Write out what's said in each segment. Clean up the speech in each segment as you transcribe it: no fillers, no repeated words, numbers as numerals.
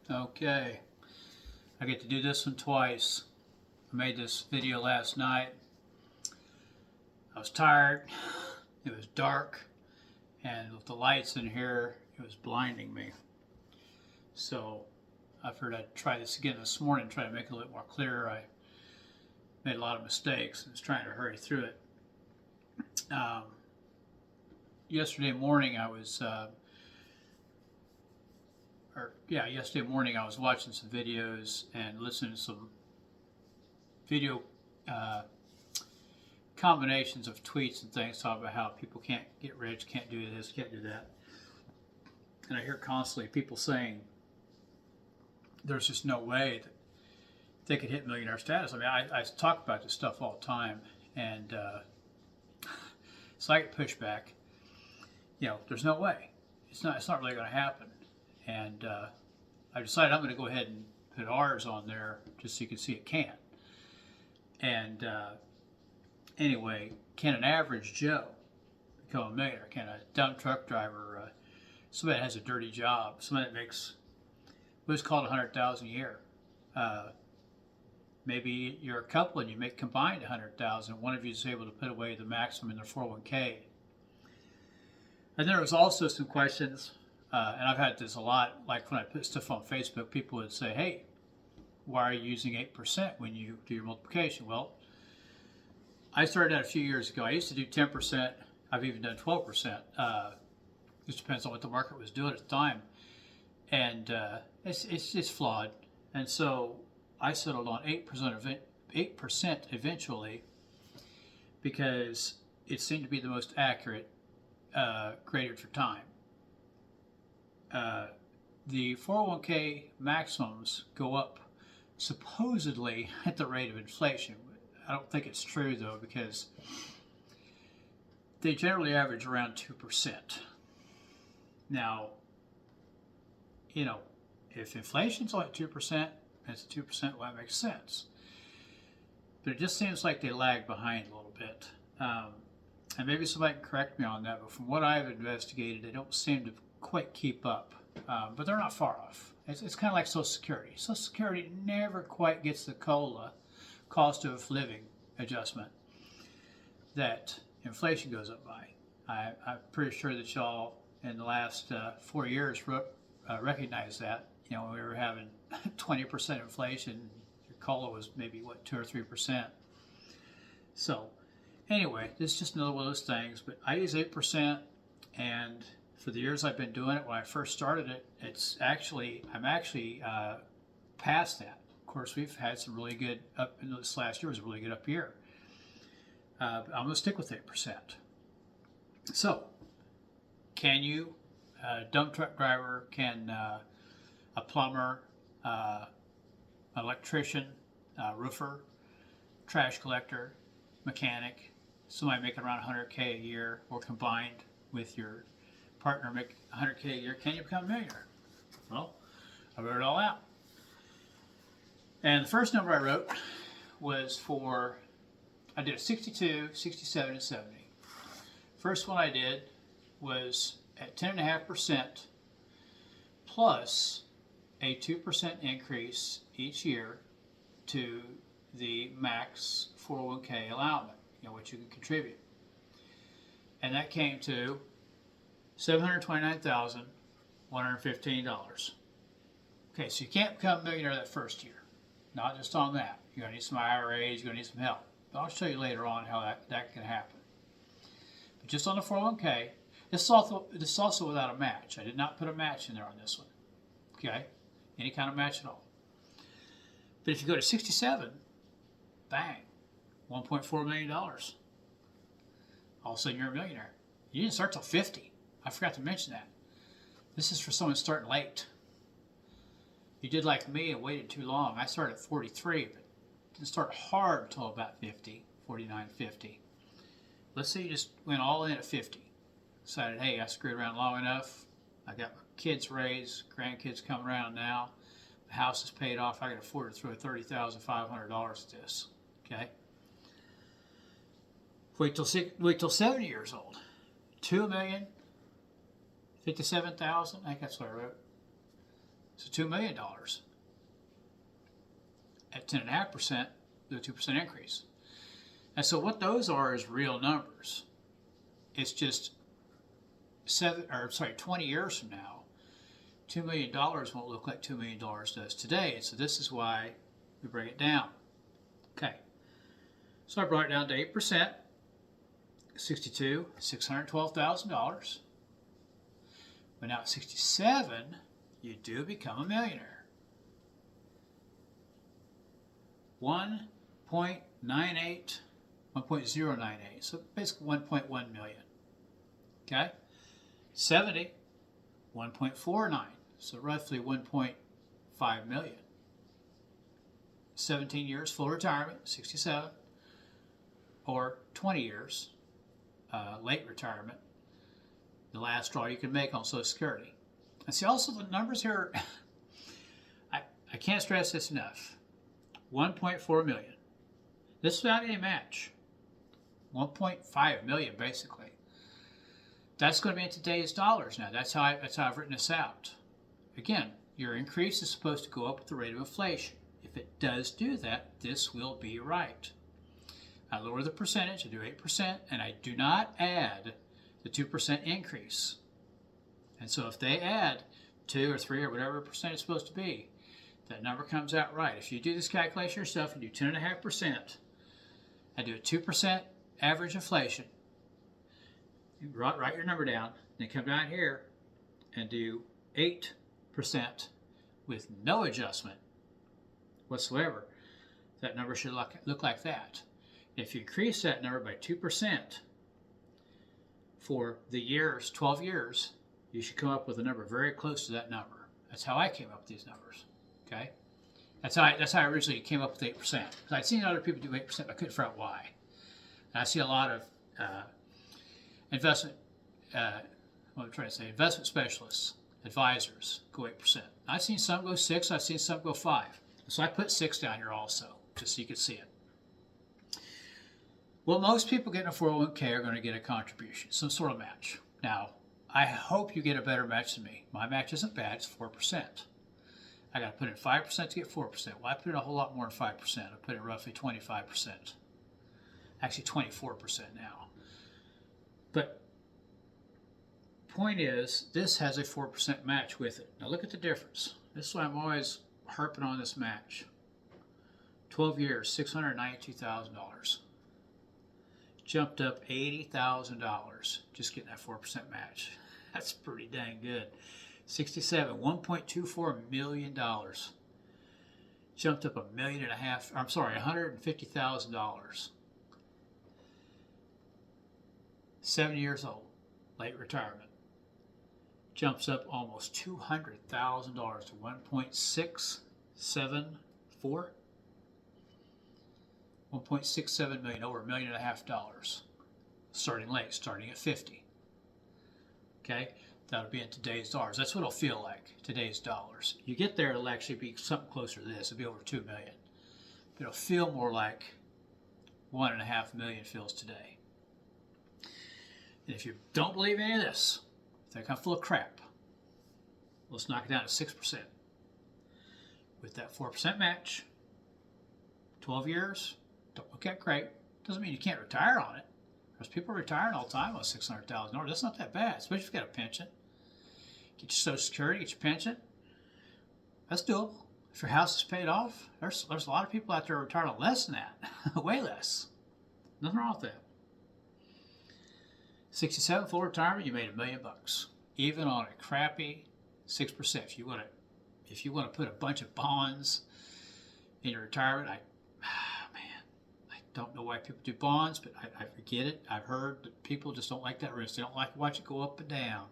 Okay, I get to do this one twice. I made this video last night. I was tired, it was dark, and with the lights in here, it was blinding me. So I figured I'd try this again this morning, try to make it a little more clear. I made a lot of mistakes and was trying to hurry through it. Yesterday morning I was watching some videos and listening to some video combinations of tweets and things talking about how people can't get rich, can't do this, can't do that. And I hear constantly people saying there's just no way that they could hit millionaire status. I mean, I talk about this stuff all the time, and so I get pushback. There's no way. It's not really going to happen. And I decided I'm going to go ahead and put ours on there just so you can see it can. And anyway, can an average Joe become a millionaire? Can a dump truck driver, somebody that has a dirty job, somebody that makes what's called $100,000 a year? Maybe you're a couple and you make combined $100,000. One of you is able to put away the maximum in their 401k. And there was also some questions, and I've had this a lot, like when I put stuff on Facebook, people would say, hey, why are you using 8% when you do your multiplication? Well, I started out a few years ago. I used to do 10%. I've even done 12%. Just depends on what the market was doing at the time. And it's flawed. And so I settled on 8% eventually because it seemed to be the most accurate graded for time. The 401k maximums go up supposedly at the rate of inflation. I don't think it's true though, because they generally average around 2%. Now, if inflation's only 2%, it's 2%, well, that makes sense. But it just seems like they lag behind a little bit. And maybe somebody can correct me on that, but from what I've investigated, they don't seem to quite keep up. But they're not far off. It's kind of like Social Security. Social Security never quite gets the COLA, cost of living adjustment, that inflation goes up by. I'm pretty sure that y'all in the last 4 years recognize that. When we were having 20% inflation, your COLA was maybe 2 or 3%. So anyway, this is just another one of those things. But I use 8%, and for the years I've been doing it, when I first started it, I'm actually past that. Of course, we've had some really good up. This last year was a really good up year. I'm going to stick with 8%. So, can you, dump truck driver, can a plumber, electrician, roofer, trash collector, mechanic, somebody making around 100K a year, or combined with your partner make 100K a year, can you become a millionaire? Well, I wrote it all out. And the first number I wrote was I did 62, 67, and 70. First one I did was at 10.5% plus a 2% increase each year to the max 401k allowance, what you can contribute. And that came to $729,115. Okay, so you can't become a millionaire that first year. Not just on that. You're going to need some IRAs, you're going to need some help. But I'll show you later on how that can happen. But just on the 401k, this is also without a match. I did not put a match in there on this one. Okay? Any kind of match at all. But if you go to 67, bang, $1.4 million. All of a sudden you're a millionaire. You didn't start till 50. I forgot to mention that. This is for someone starting late. You did like me and waited too long. I started at 43, but didn't start hard until about 50, 49, 50. Let's say you just went all in at 50. Decided, hey, I screwed around long enough. I got my kids raised, grandkids coming around now. The house is paid off. I can afford to throw $30,500 at this. Okay? Wait till 70 years old. 2,057,000. I think that's what I wrote. So $2 million at 10.5%, the 2% increase. And so what those are is real numbers. It's just 20 years from now, $2 million won't look like $2 million does today. And so this is why we bring it down. Okay. So I brought it down to 8%, $612,000. But now at 67, you do become a millionaire. 1.098, so basically 1.1 million. Okay? 70, 1.49, so roughly 1.5 million. 17 years full retirement, 67, or 20 years late retirement, the last draw you can make on Social Security. And see, also the numbers here, I can't stress this enough. 1.4 million. This is without any match. 1.5 million basically. That's going to be in today's dollars now. That's how I've written this out. Again, your increase is supposed to go up with the rate of inflation. If it does do that, this will be right. I lower the percentage, I do 8%, and I do not add the 2% increase. And so if they add 2 or 3 or whatever percent it's supposed to be, that number comes out right. If you do this calculation yourself and do 10.5%, and do a 2% average inflation, you write your number down, then come down here and do 8% with no adjustment whatsoever, that number should look like that. If you increase that number by 2% for the years, 12 years, you should come up with a number very close to that number. That's how I came up with these numbers. Okay? That's how I originally came up with 8%. Because I'd seen other people do 8%, but I couldn't figure out why. And I see a lot of investment specialists, advisors go 8%. I've seen some go 6, I've seen some go 5. So I put 6 down here also, just so you can see it. Well, most people getting a 401k are going to get a contribution, some sort of match. Now, I hope you get a better match than me. My match isn't bad, it's 4%. I got to put in 5% to get 4%. Well, I put in a whole lot more than 5%. I put in roughly 25%. Actually, 24% now. But point is, this has a 4% match with it. Now look at the difference. This is why I'm always harping on this match. 12 years, $692,000. Jumped up $80,000 just getting that 4% match. That's pretty dang good. 67, $1.24 million. Jumped up $150,000. 7 years old, late retirement. Jumps up almost $200,000 to 1.674. 1.67 million, over $1.5 million. Starting late, starting at 50. Okay, that'll be in today's dollars. That's what it'll feel like, today's dollars. You get there, it'll actually be something closer to this. It'll be over 2 million. But it'll feel more like 1.5 million feels today. And if you don't believe any of this, think I'm full of crap, let's knock it down to 6%. With that 4% match, 12 years, don't look that great. Doesn't mean you can't retire on it. Because people are retiring all the time on $600,000. That's not that bad, especially if you've got a pension. Get your Social Security, get your pension. That's doable. If your house is paid off, there's a lot of people out there retired on less than that. Way less. Nothing wrong with that. 67 full retirement, you made $1 million. Even on a crappy 6%. If you want to put a bunch of bonds in your retirement, I don't know why people do bonds, but I get it. I've heard that people just don't like that risk. They don't like to watch it go up and down.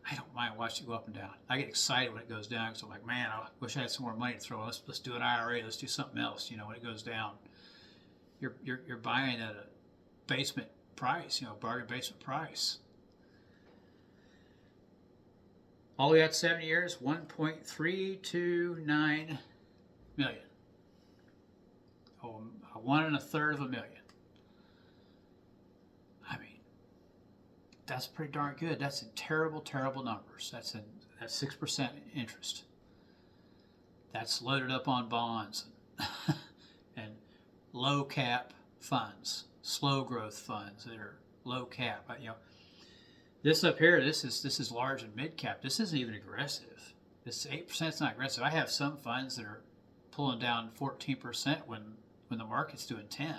I don't mind watching it go up and down. I get excited when it goes down because I'm like, man, I wish I had some more money to throw. Let's do an IRA. Let's do something else. When it goes down, you're buying at a basement price. Bargain basement price. All the way out to 7 years, 1.329 million. Oh, 1 1/3 of a million. I mean, that's pretty darn good. That's in terrible, terrible numbers. That's 6% interest. That's loaded up on bonds and low cap funds, slow growth funds that are low cap. This up here, this is large and mid cap. This isn't even aggressive. This 8% is not aggressive. I have some funds that are pulling down 14% when the market's doing 10.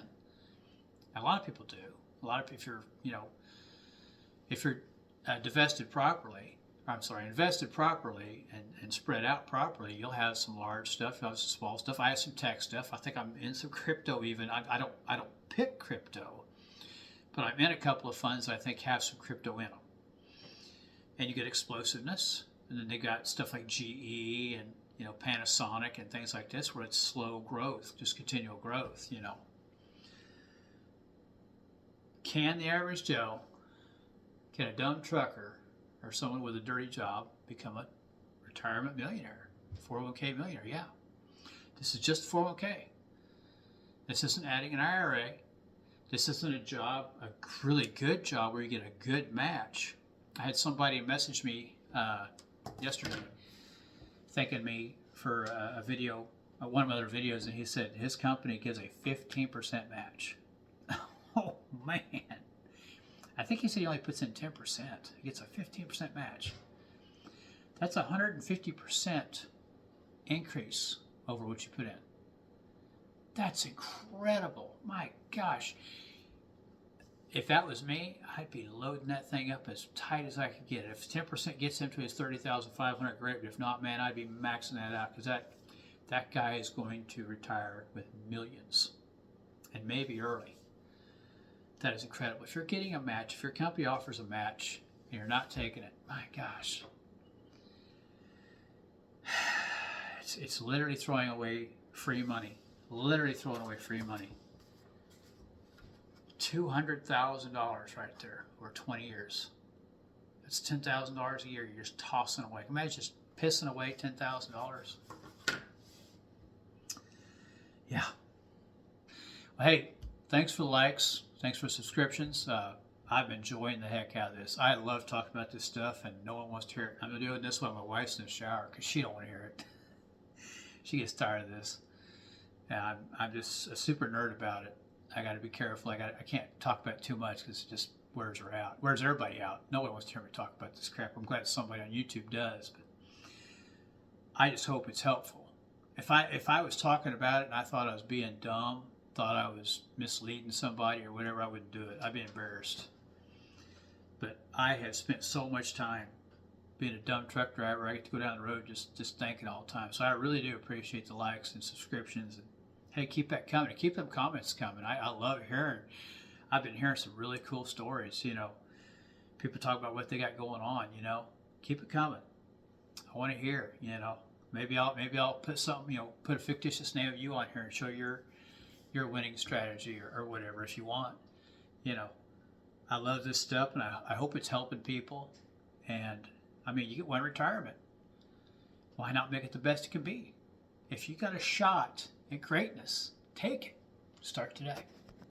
A lot of people do. A lot of, if you're invested properly and spread out properly, you'll have some large stuff, you'll have some small stuff. I have some tech stuff. I think I'm in some crypto even. I don't pick crypto, but I'm in a couple of funds that I think have some crypto in them. And you get explosiveness, and then they got stuff like GE and Panasonic and things like this where it's slow growth, just continual growth. Can the average Joe, can a dumb trucker or someone with a dirty job become a retirement millionaire, 401k millionaire? Yeah. This is just 401k. This isn't adding an IRA. This isn't a job, a really good job where you get a good match. I had somebody message me yesterday thanking me for a video, one of my other videos, and he said his company gives a 15% match. Oh, man. I think he said he only puts in 10%. He gets a 15% match. That's a 150% increase over what you put in. That's incredible. My gosh. If that was me, I'd be loading that thing up as tight as I could get. If 10% gets him to his 30,500, great. But if not, man, I'd be maxing that out because that guy is going to retire with millions, and maybe early. That is incredible. If you're getting a match, if your company offers a match and you're not taking it, my gosh. It's literally throwing away free money. Literally throwing away free money. $200,000 right there over 20 years. That's $10,000 a year you're just tossing away. Imagine just pissing away $10,000. Yeah. Well, hey, thanks for the likes. Thanks for subscriptions. I've been enjoying the heck out of this. I love talking about this stuff, and no one wants to hear it. I'm doing this while my wife's in the shower because she don't want to hear it. She gets tired of this. And I'm just a super nerd about it. I got to be careful. I can't talk about it too much because it just wears her out. Wears everybody out. No one wants to hear me talk about this crap. I'm glad somebody on YouTube does, but I just hope it's helpful. If I was talking about it and I thought I was being dumb, thought I was misleading somebody or whatever, I wouldn't do it. I'd be embarrassed. But I have spent so much time being a dumb truck driver. I get to go down the road just thinking all the time. So I really do appreciate the likes and subscriptions. And hey, keep that coming. Keep them comments coming. I love hearing. I've been hearing some really cool stories. People talk about what they got going on. Keep it coming. I want to hear. Maybe I'll put something. Put a fictitious name of you on here and show your winning strategy or whatever if you want. I love this stuff, and I hope it's helping people. And you get one retirement. Why not make it the best it can be? If you got a shot at greatness, take it. Start today.